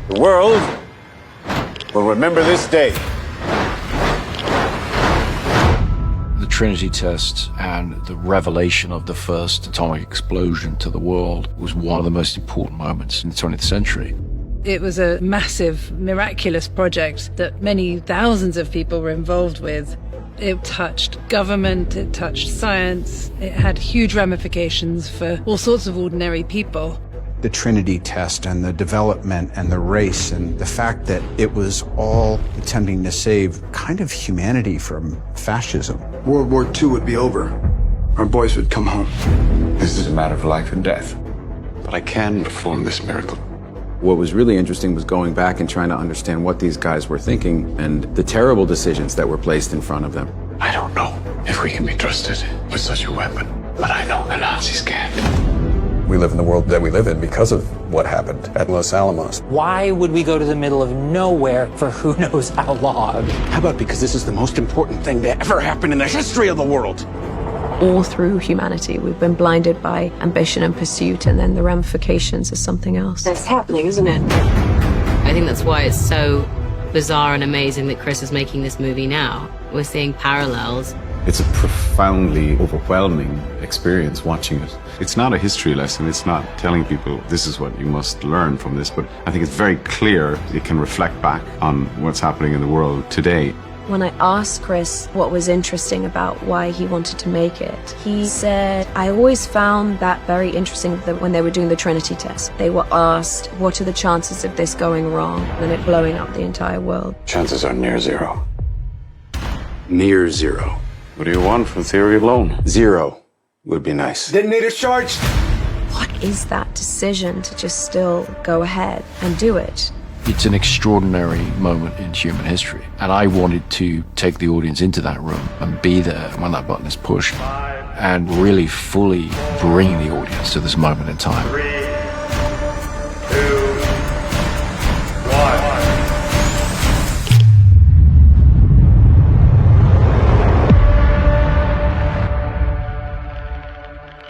The world will remember this day. The Trinity test and the revelation of the first atomic explosion to the world was one of the most important moments in the 20th century. It was a massive, miraculous project that many thousands of people were involved with. It touched government, it touched science, it had huge ramifications for all sorts of ordinary people. The Trinity test and the development and the race and the fact that it was all attempting to save kind of humanity from fascism. World War II would be over. Our boys would come home. This is a matter of life and death. But I can perform this miracle. What was really interesting was going back and trying to understand what these guys were thinking and the terrible decisions that were placed in front of them. I don't know if we can be trusted with such a weapon, but I know the Nazis can't. We live in the world that we live in because of what happened at Los Alamos. Why would we go to the middle of nowhere for who knows how long? How about because this is the most important thing to ever happen in the history of the world? All through humanity, we've been blinded by ambition and pursuit, and then the ramifications is something else. That's happening, isn't it? I think that's why it's so bizarre and amazing that Chris is making this movie now. We're seeing parallels. It's a profoundly overwhelming experience watching it. It's not a history lesson. It's not telling people this is what you must learn from this, but I think it's very clear it can reflect back on what's happening in the world today. When I asked Chris what was interesting about why he wanted to make it, he said, I always found that very interesting that when they were doing the Trinity test, they were asked, what are the chances of this going wrong and it blowing up the entire world? Chances are near zero. Near zero. What do you want from theory alone? Zero would be nice. Detonator charged. What is that decision to just still go ahead and do it? It's an extraordinary moment in human history, and I wanted to take the audience into that room and be there when that button is pushed and really fully bring the audience to this moment in time.